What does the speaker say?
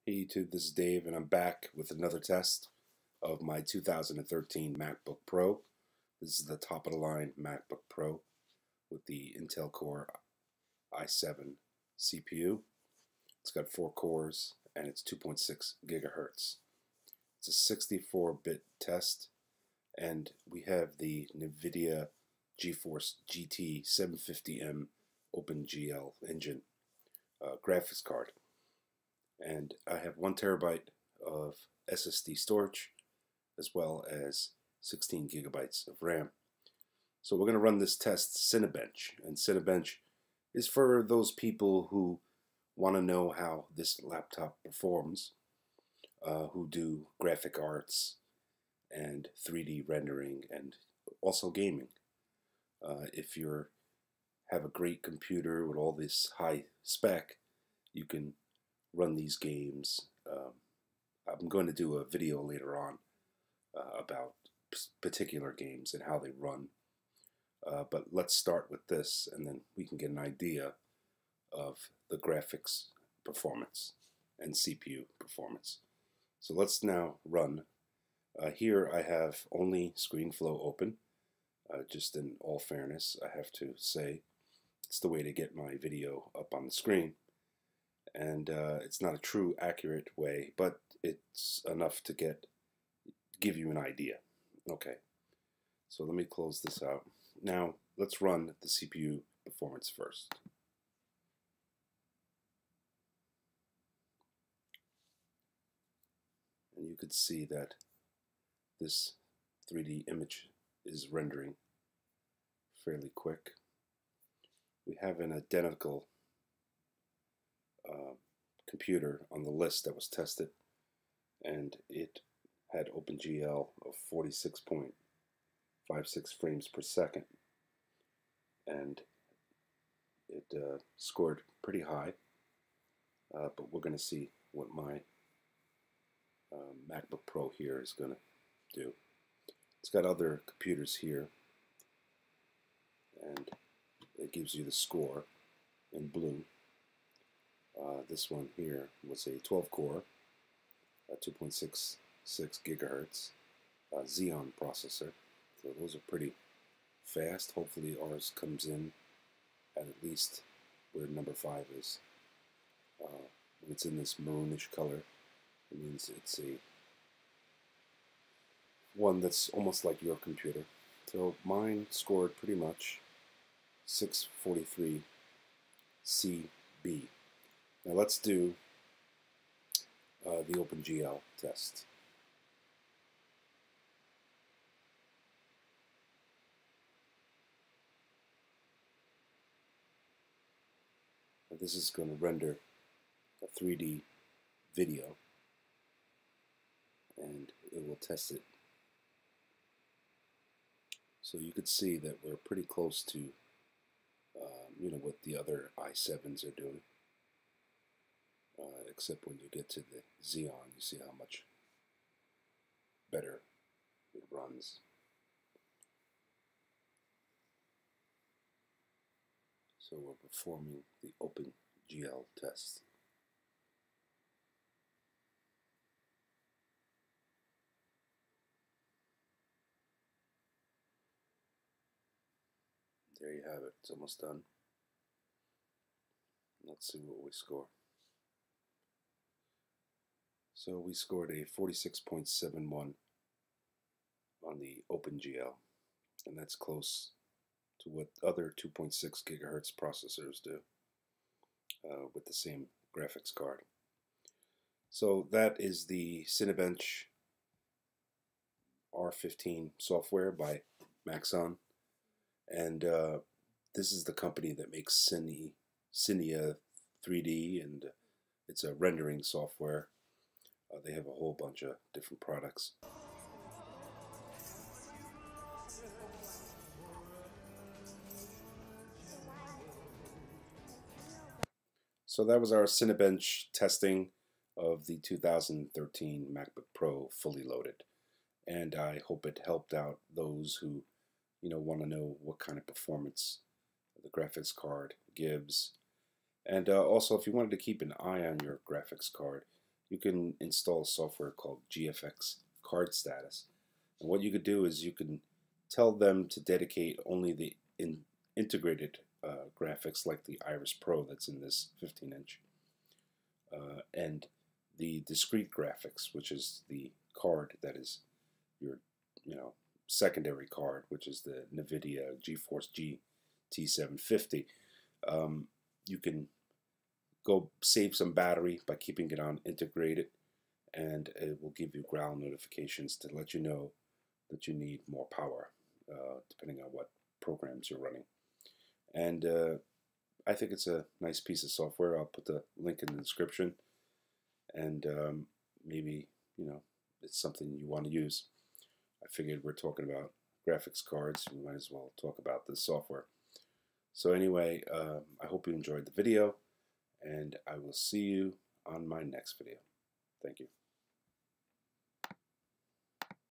Hey YouTube, this is Dave and I'm back with another test of my 2013 MacBook Pro. This is the top of the line MacBook Pro with the Intel Core i7 CPU. It's got 4 cores and it's 2.6 gigahertz. It's a 64-bit test and we have the NVIDIA GeForce GT 750M OpenGL engine graphics card. And I have 1 terabyte of SSD storage as well as 16 gigabytes of RAM. So we're going to run this test CINEBENCH, and CINEBENCH is for those people who want to know how this laptop performs, who do graphic arts and 3D rendering and also gaming. If you have a great computer with all this high spec, you can run these games. I'm going to do a video later on about particular games and how they run. But let's start with this and then we can get an idea of the graphics performance and CPU performance. So let's now run. Here I have only ScreenFlow open. Just in all fairness, I have to say it's the way to get my video up on the screen. And it's not a true accurate way, but it's enough to give you an idea. Okay, so let me close this out. Now let's run the CPU performance first. And you could see that this 3D image is rendering fairly quick. We have an identical computer on the list that was tested, and it had OpenGL of 46.56 frames per second, and it scored pretty high, but we're going to see what my MacBook Pro here is going to do. It's got other computers here, and it gives you the score in blue. This one here was a 12-core, 2.66 gigahertz Xeon processor. So those are pretty fast. Hopefully ours comes in at least where number 5 is. When it's in this maroonish color, it means it's a one that's almost like your computer. So mine scored pretty much 643 CB. Now let's do the OpenGL test. Now this is going to render a 3D video, and it will test it. So you could see that we're pretty close to what the other i7s are doing. Except when you get to the Xeon, you see how much better it runs. So we're performing the OpenGL test. There you have it. It's almost done. Let's see what we score. So we scored a 46.71 on the OpenGL, and that's close to what other 2.6 gigahertz processors do with the same graphics card. So that is the CINEBENCH R15 software by Maxon, and this is the company that makes Cinea 3D, and it's a rendering software. They have a whole bunch of different products. So that was our CINEBENCH testing of the 2013 MacBook Pro fully loaded. And I hope it helped out those who want to know what kind of performance the graphics card gives. And also, if you wanted to keep an eye on your graphics card, you can install software called gfxCardStatus. And what you could do is you can tell them to dedicate only the integrated graphics like the Iris Pro that's in this 15-inch, and the discrete graphics, which is the card that is your secondary card, which is the NVIDIA GeForce GT750. You can go save some battery by keeping it on integrated, and it will give you ground notifications to let you know that you need more power, depending on what programs you're running. And I think it's a nice piece of software. I'll put the link in the description, and maybe it's something you want to use. I figured we're talking about graphics cards, we might as well talk about this software. So anyway, I hope you enjoyed the video, and I will see you on my next video. Thank you.